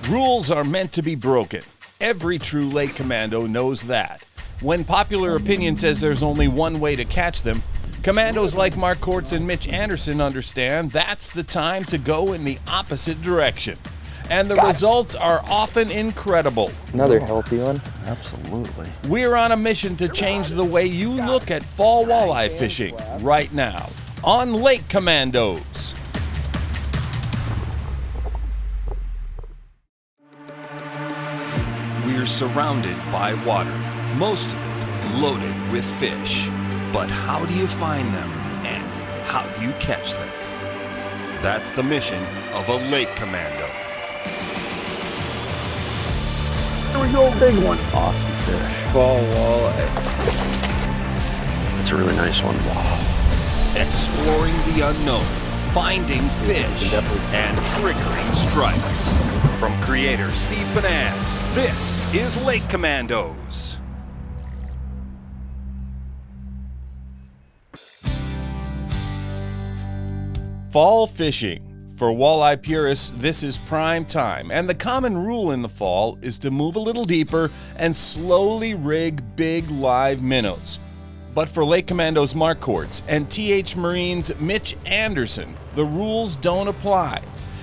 Rules are meant to be broken. Every true lake commando knows that. When popular opinion says there's only one way to catch them, commandos like Mark Kortz and Mitch Anderson understand that's the time to go in the opposite direction. And the results are often incredible. Another healthy one. Absolutely. We're on a mission to change the way you look at fall walleye fishing right now on Lake Commandos. We're surrounded by water, most of it loaded with fish. But how do you find them and how do you catch them? That's the mission of a lake commando. There we go, big one. Awesome fish. Fall walleye. That's a really nice one. Wow. Exploring the unknown, finding fish, and triggering strikes. From creator Steve Bonaz, this is Lake Commandos. Fall fishing. For walleye purists, this is prime time, and the common rule in the fall is to move a little deeper and slowly rig big live minnows. But for Lake Commandos Mark Kortz and TH Marine's Mitch Anderson, the rules don't apply.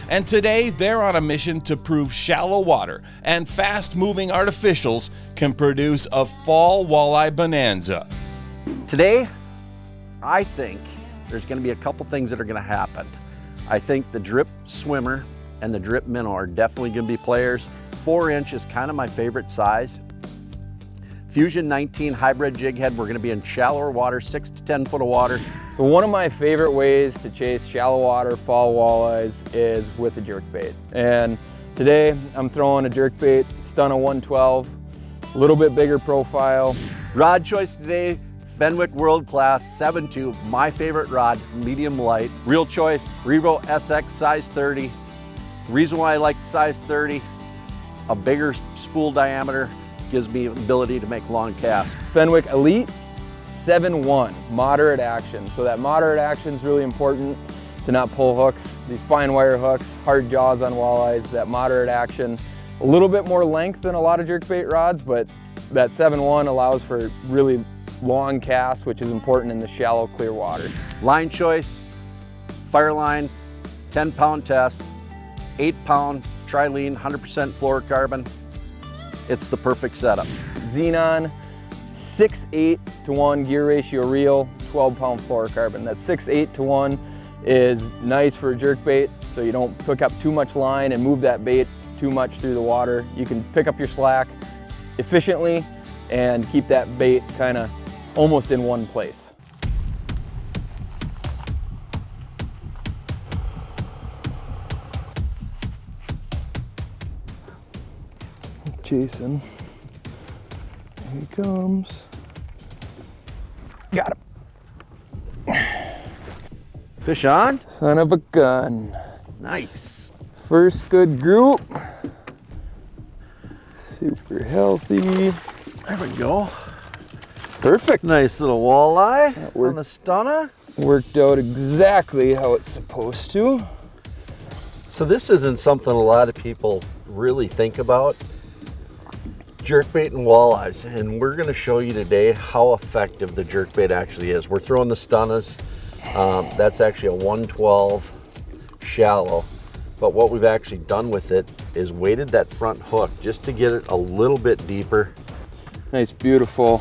And today, they're on a mission to prove shallow water and fast-moving artificials can produce a fall walleye bonanza. Today, I think there's going to be a couple things that are going to happen. I think the drip swimmer and the drip minnow are definitely going to be players. 4-inch is kind of my favorite size. Fusion 19 hybrid jig head, we're going to be in shallower water, 6 to 10 foot of water. So one of my favorite ways to chase shallow water fall walleyes is with a jerkbait. And today I'm throwing a jerkbait, Stunna 112, a little bit bigger profile. Rod choice today, Fenwick World Class 7.2, my favorite rod, medium light. Real choice, Revo SX size 30. Reason why I like size 30, a bigger spool diameter gives me the ability to make long casts. Fenwick Elite 7.1, moderate action. So that moderate action is really important to not pull hooks. These fine wire hooks, hard jaws on walleyes, that moderate action. A little bit more length than a lot of jerkbait rods, but that 7.1 allows for really long casts, which is important in the shallow, clear water. Line choice, Fireline, 10-pound test, 8-pound trilene, 100% fluorocarbon. It's the perfect setup. Xenon 6:8 to 1 gear ratio reel, 12-pound fluorocarbon. That 6:8 to 1 is nice for a jerkbait, so you don't pick up too much line and move that bait too much through the water. You can pick up your slack efficiently and keep that bait kind of almost in one place. Jason, here he comes. Got him. Fish on? Son of a gun. Nice. First good group. Super healthy. There we go. Perfect. Nice little walleye on the Stunna. Worked out exactly how it's supposed to. So this isn't something a lot of people really think about. Jerkbait and walleyes, and we're going to show you today how effective the jerkbait actually is. We're throwing the Stunnas. That's actually a 112 shallow, but what we've actually done with it is weighted that front hook just to get it a little bit deeper. Nice, beautiful.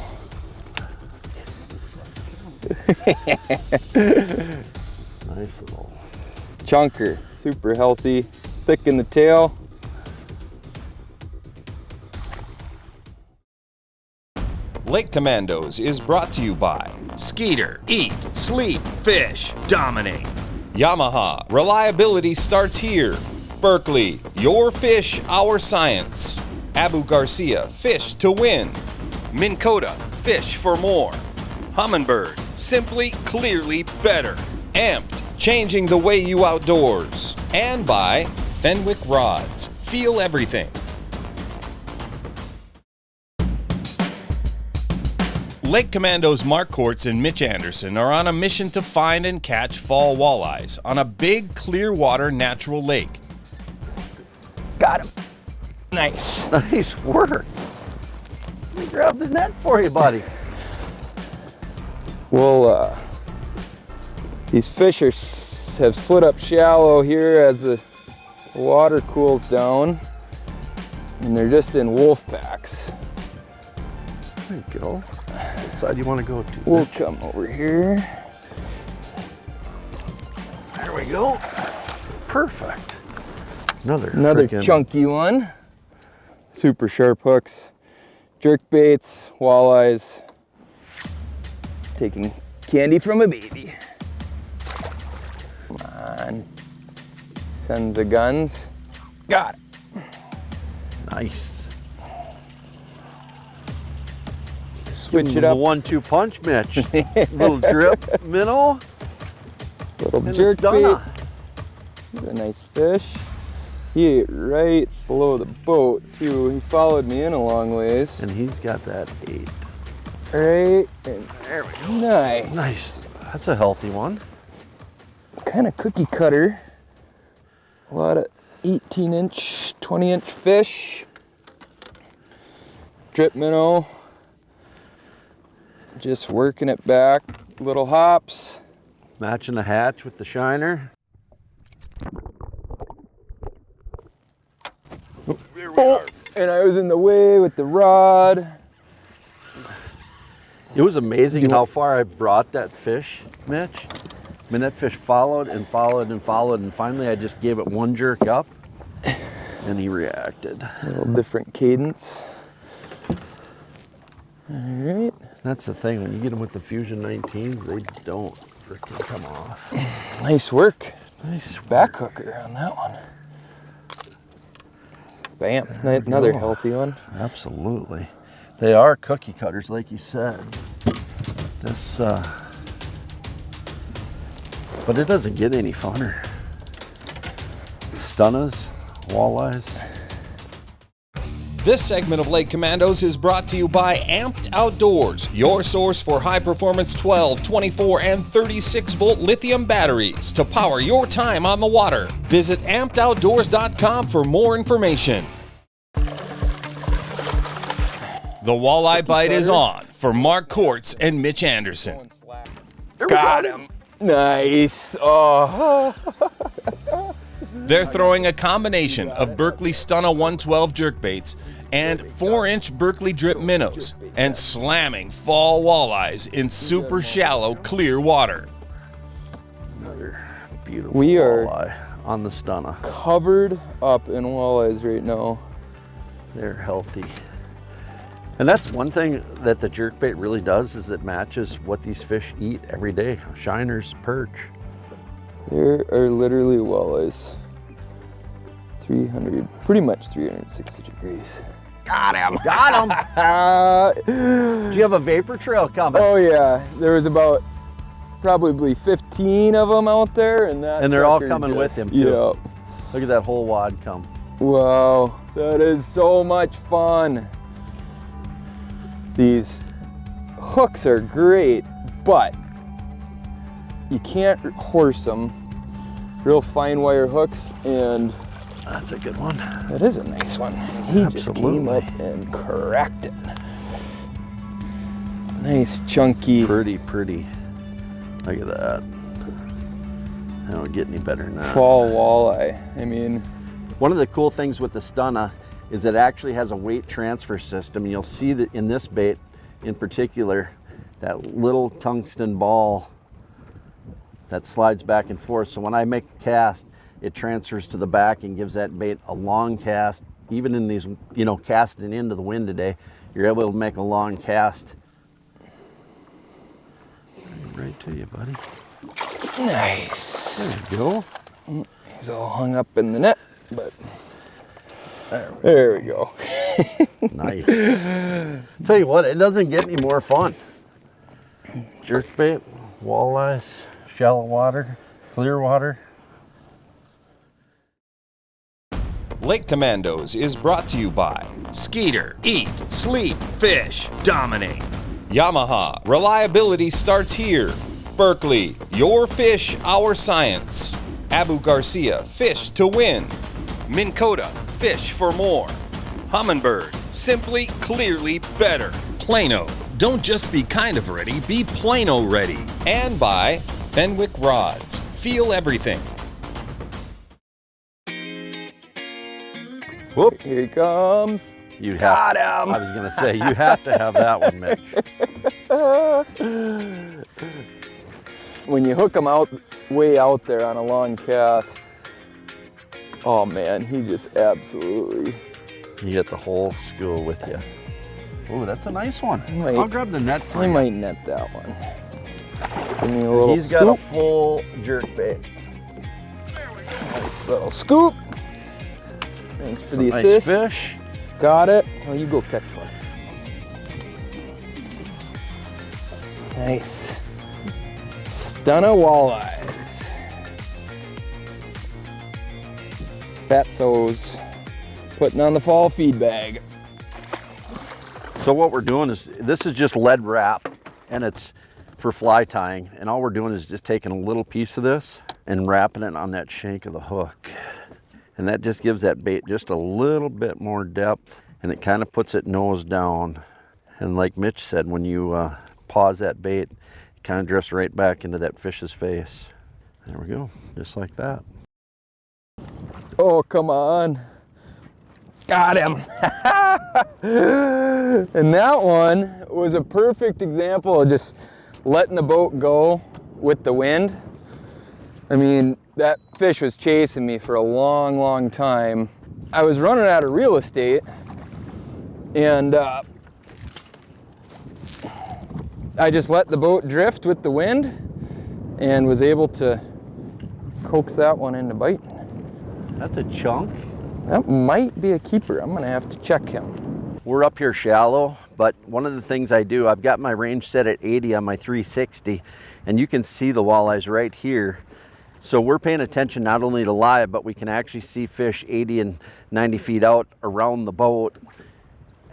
Nice little chunker, super healthy, thick in the tail. Lake Commandos is brought to you by Skeeter, Eat, Sleep, Fish, Dominate. Yamaha, reliability starts here. Berkeley, your fish, our science. Abu Garcia, fish to win. Minn Kota, fish for more. Humminbird, simply, clearly better. Amped, changing the way you outdoors. And by Fenwick Rods, feel everything. Lake Commandos Mark Kortz and Mitch Anderson are on a mission to find and catch fall walleyes on a big, clear water natural lake. Got him. Nice. Nice work. Let me grab the net for you, buddy. Well, these fish have slid up shallow here as the water cools down, and they're just in wolf packs. There you go. What side do you want to go to? We'll come over here. There we go. Perfect. Another frickin' chunky one. Super sharp hooks, jerk baits, walleyes. Taking candy from a baby. Come on. Sons of guns. Got it. Nice. Switch it up. 1-2 punch, Mitch. Little drip minnow. Little and jerk a stunner. bait. He's a nice fish. He ate right below the boat too. He followed me in a long ways. And he's got that 8. Right, and there we go. Nice. Nice. That's a healthy one. Kind of cookie cutter. A lot of 18-inch, 20-inch fish. Drip minnow. Just working it back. Little hops. Matching the hatch with the shiner. Here we are. And I was in the way with the rod. It was amazing how far I brought that fish, Mitch. I mean, that fish followed and followed and followed, and finally I just gave it one jerk up, and he reacted. A little different cadence. All right. That's the thing, when you get them with the Fusion 19s, they don't freaking come off. Nice work. Nice Back hooker on that one. Bam. Another healthy one. Absolutely. They are cookie cutters, like you said. This, but it doesn't get any funner. Stunnas, walleyes. This segment of Lake Commandos is brought to you by Amped Outdoors, your source for high-performance 12, 24, and 36-volt lithium batteries to power your time on the water. Visit ampedoutdoors.com for more information. The walleye bite is on for Mark Kortz and Mitch Anderson. Got him. Nice. Oh. They're throwing a combination of Berkley Stunna 112 jerkbaits and 4-inch Berkley drip minnows and slamming fall walleyes in super shallow, clear water. Another beautiful We are walleye on the Stunna. covered up in walleyes right now. They're healthy. And that's one thing that the jerkbait really does, is it matches what these fish eat every day. Shiners, perch. There are literally walleyes. 300, pretty much 360 degrees. Got him! Got him! Do you have a vapor trail coming? Oh yeah, there was about probably 15 of them out there, and they're all coming with him too. Yep. Look at that whole wad come. Wow, that is so much fun. These hooks are great, but you can't horse them. Real fine wire hooks, and That's a good one. that is a nice one. He just came Absolutely. up and cracked it. Nice chunky. Pretty. Look at that. I don't get any better than that. Fall walleye. I mean, One of the cool things with the Stunna is it actually has a weight transfer system. You'll see that in this bait in particular, that little tungsten ball that slides back and forth. So when I make a cast, it transfers to the back and gives that bait a long cast. Even in these, casting into the wind today, you're able to make a long cast. Right to you, buddy. nice. There you go. He's all hung up in the net, but there we go. Nice. Tell you what, it doesn't get any more fun. Jerkbait, walleyes, shallow water, clear water. Lake Commandos is brought to you by Skeeter, Eat, Sleep, Fish, Dominate. Yamaha, reliability starts here. Berkeley, your fish, our science. Abu Garcia, fish to win. Minn Kota, fish for more. Humminbird, simply, clearly better. Plano, don't just be kind of ready, be Plano ready. And by Fenwick Rods, feel everything. Whoop. Here he comes. You Got have, him. I was gonna say, you have to have that one, Mitch. When you hook him out, way out there on a long cast, oh man, he just absolutely. You get the whole school with you. Oh, that's a nice one. Might- I'll grab the net for I you. might net that one. Give me a little He's got a scoop. full jerk bait. Nice little scoop. Thanks for the Nice assist. fish. Got it. Oh, you go catch one. Nice. Stunna walleyes. Fatso's putting on the fall feed bag. So what we're doing is, this is just lead wrap, and it's for fly tying. And all we're doing is just taking a little piece of this and wrapping it on that shank of the hook. And that just gives that bait just a little bit more depth, and it kind of puts it nose down. And like Mitch said, when you pause that bait, it kind of drifts right back into that fish's face. There we go, just like that. Oh, come on. Got him. And that one was a perfect example of just letting the boat go with the wind. I mean, that fish was chasing me for a long, long time. I was running out of real estate, and I just let the boat drift with the wind and was able to coax that one into bite. That's a chunk. That might be a keeper. I'm gonna have to check him. We're up here shallow, but one of the things I do, I've got my range set at 80 on my 360, and you can see the walleyes right here. So we're paying attention not only to live, but we can actually see fish 80 and 90 feet out around the boat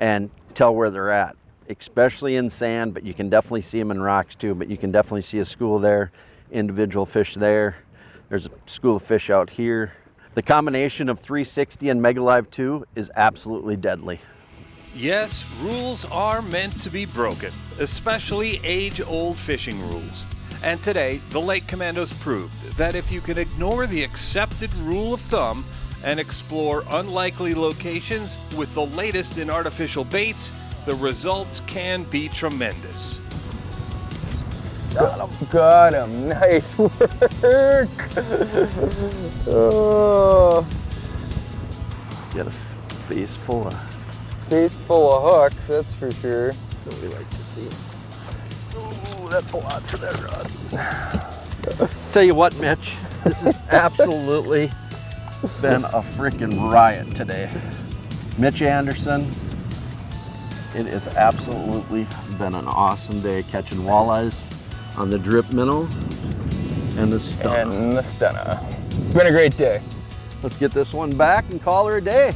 and tell where they're at, especially in sand, but you can definitely see them in rocks too. But you can definitely see a school there, individual fish there. There's a school of fish out here. The combination of 360 and Mega Live 2 is absolutely deadly. Yes, rules are meant to be broken, especially age-old fishing rules. And today, the Lake Commandos proved that if you can ignore the accepted rule of thumb and explore unlikely locations with the latest in artificial baits, the results can be tremendous. Got him. Got him. Nice work. Oh, It's got a face full of face full of hooks, that's for sure. that we like to see. Oh, that's a lot for that rod. Tell you what, Mitch, this has absolutely been a freaking riot today. Mitch Anderson, it has absolutely been an awesome day catching walleyes on the drip minnow and the stunner. And the stunner. It's been a great day. Let's get this one back and call her a day.